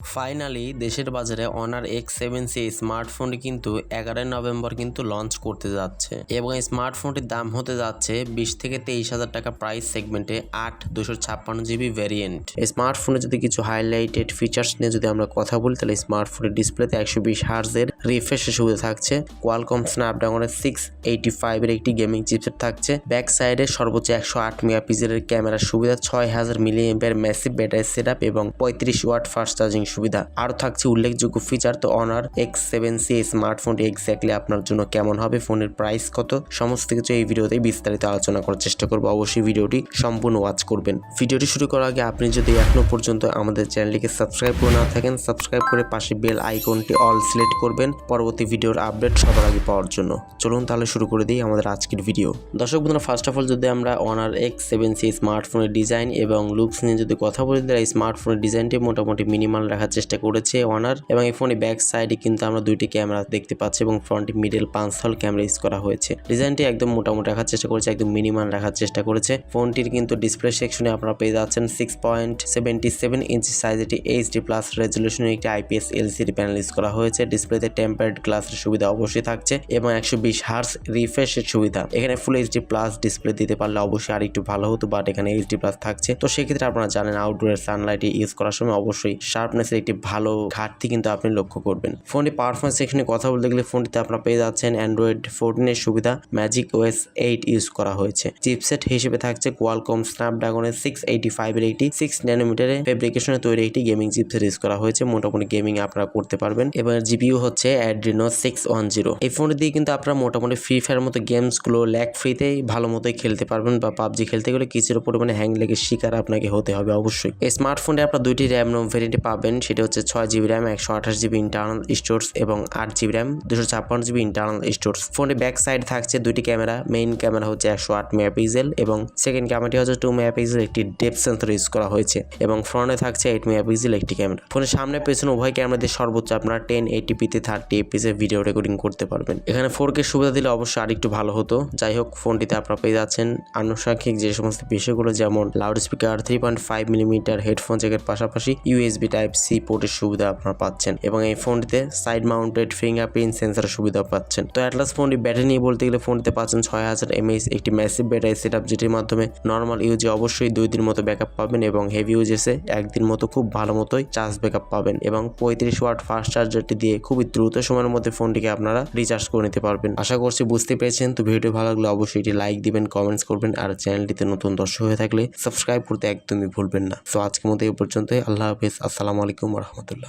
Finally দেশের বাজারে honour X7c স্মার্টফোনটি কিন্তু 11 নভেম্বর কিন্তু লঞ্চ করতে যাচ্ছে এবং এই স্মার্টফোনটির দাম হতে যাচ্ছে 20 থেকে 23,000 টাকা প্রাইস সেগমেন্টে 8/256GB ভ্যারিয়েন্ট। এই স্মার্টফোনে যদি কিছু হাইলাইটেড ফিচার্স নিয়ে যদি আমরা কথা বলি তাহলে স্মার্টফোনের ডিসপ্লেতে 120 হার্জের রিফ্রেশের সুবিধা থাকছে, কোয়ালকম স্ন্যাপড্রাগনের 685 এর একটি গেমিং চিপসেট থাকছে, ব্যাক সাইডে সর্বোচ্চ 108 মেগাপিক্সেলের ক্যামেরার সুবিধা, 6000 মিলিঅ্যাম্পিয়ার ম্যাসিভ ব্যাটারি সেটআপ এবং 35 ওয়াট ফাস্ট চার্জিং সুবিধা। আরও থাকছে উল্লেখযোগ্য ফিচার। তো অনার X7c স্মার্টফোনটি এক্স্যাক্টলি আপনার জন্য কেমন হবে, ফোনের প্রাইস কত, সমস্ত কিছু এই ভিডিওতে বিস্তারিত আলোচনা করার চেষ্টা করবো। অবশ্যই ভিডিওটি সম্পূর্ণ ওয়াচ করবেন। ভিডিওটি শুরু করার আগে আপনি যদি এখনো পর্যন্ত আমাদের চ্যানেলটিকে সাবস্ক্রাইব করে না থাকেন, সাবস্ক্রাইব করে পাশে বেল আইকনটি অল সিলেক্ট করবেন পরবর্তী ভিডিওর আপডেট সবার আগে পাওয়ার জন্য। চলুন তাহলে শুরু করে দিই আমাদের আজকের ভিডিও। দর্শক বন্ধুরা, ফার্স্ট অফ অল যদি আমরা অনার X7c স্মার্টফোনের ডিজাইন এবং লুকস নিয়ে যদি কথা বলি তাহলে এই স্মার্টফোনের ডিজাইনটি মোটামুটি মিনিমাল রাখার চেষ্টা করেছে অনার, এবং এই ফোনে ব্যাক সাইডে কিন্তু আমরা দুইটি ক্যামেরা দেখতে পাচ্ছি এবং ফ্রন্টে মিডল পাঁচথল ক্যামেরা ইউজ করা হয়েছে। ডিজাইনটি একদম মোটামুটি রাখার চেষ্টা করেছে, একদম মিনিমাল রাখার চেষ্টা করেছে। ফোনটির কিন্তু ডিসপ্লে সেকশনে আপনারা পেয়ে যাচ্ছেন 6.77 ইঞ্চি সাইজ একটি HD+ রেজলিউশনের একটি IPS LCD প্যানেল ইউজ করা হয়েছে। ডিসপ্লেতে টেম্পারড গ্লাসের সুবিধা অবশ্যই থাকছে এবং 120 হার্জ রিফ্রেশের সুবিধা। এখানে ফুল HD+ ডিসপ্লে দিতে পারলে অবশ্যই আর একটু ভালো হতো, বাট এখানে HD+ থাকছে। তো সেক্ষেত্রে আপনারা জানেন আউটডোরের সানলাইট ইউজ করার সময় অবশ্যই শার্পনেসের একটি ভালো ঘাটতি কিন্তু আপনি লক্ষ্য করবেন। ফোনটি পারফরমেন্স সেকশনে কথা বলতে গেলে ফোনটিতে আপনারা পেয়ে যাচ্ছেন Android 14 এর সুবিধা, ম্যাজিক OS 8 ইউজ করা হয়েছে। চিপসেট হিসেবে থাকছে কোয়ালকম স্ন্যাপড্রাগনের 685 এর একটি 6 ন্যানোমিটারে ফেব্রিকেশনে তৈরি একটি গেমিং চিপসেট ইউজ করা হয়েছে। মোটামুটি গেমিং আপনারা করতে পারবেন। এবং জিপিইউ হচ্ছে Adreno 610। এই ফোনটি দিয়ে কিন্তু আপনারা মোটামুটি ফ্রি ফায়ার মতো গেমস গুলো ল্যাগ ফ্রিতেই ভালো মতোই খেলতে পারবেন, বা PUBG খেলতে গেলে কিছুটা পরিমাণে হ্যাং লেগের শিকার আপনাকে হতে হবে অবশ্যই। এই স্মার্টফোনে আপনারা দুইটি র্যাম রোম ভেরিয়েন্টে পাবেন, সেটা হচ্ছে 6GB RAM 128GB internal storage এবং 8GB RAM 256GB internal storage. ফোনে ব্যাক সাইড থাকছে দুইটি ক্যামেরা, মেইন ক্যামেরা হচ্ছে 108 মেগাপিক্সেল এবং সেকেন্ড ক্যামেরাটি হচ্ছে 2 মেগাপিক্সেল একটি ডেপথ সেন্সর ইউজ করা হয়েছে এবং ফ্রন্টে থাকছে 8 মেগাপিক্সেল একটি ক্যামেরা। ফোনের সামনে পেছনে উভয় ক্যামেরা দিয়ে সর্বোচ্চ আপনারা 1080p-তে 30fps এ ভিডিও রেকর্ডিং করতে পারবেন। এখানে 4K সুবিধা দিলে অবশ্যই আরেকটু ভালো হতো। যাই হোক, ফোনটিতে আপনারা পেয়ে যাচ্ছেন আনুষঙ্গিক যে সমস্ত বিষয়গুলো, যেমন লাউড স্পিকার, 3.5mm হেডফোন জ্যাকের পাশাপাশি USB Type-C পোর্টের সুবিধা আপনারা পাচ্ছেন এবং এই ফোনটিতে সাইড মাউন্টেড ফিঙ্গারপ্রিন্ট সেন্সরের সুবিধা পাচ্ছেন। তো অ্যাটলাস ফোনটি ব্যাটারি নিয়ে বলতে গেলে ফোনটিতে পাচ্ছেন 6000 mAh একটি ম্যাসিভ ব্যাটারি সেটআপ, যেটির মাধ্যমে নর্মাল ইউজে অবশ্যই 2 দিন মতো ব্যাকআপ পাবেন এবং হেভি ইউজেসে 1 দিন মতো খুব ভালো মতোই চার্জ ব্যাকআপ পাবেন এবং 35 ওয়াট ফাস্ট চার্জারটি দিয়ে খুবই দ্রুত সময়ের মধ্যে ফোনটিকে আপনারা রিচার্জ করে নিতে পারবেন। আশা করছি বুঝতে পেরেছেন। তো ভিডিও ভালো লাগলে অবশ্যই এটি লাইক দিবেন, কমেন্টস করবেন, আর চ্যানেলটিতে নতুন দর্শক হয়ে থাকলে সাবস্ক্রাইব করতে একদমই ভুলবেন না। তো আজকের মতো এই পর্যন্তই। আল্লাহ হাফেজ। আসসালামু আলাইকুম ওয়া রাহমাতুল্লাহ।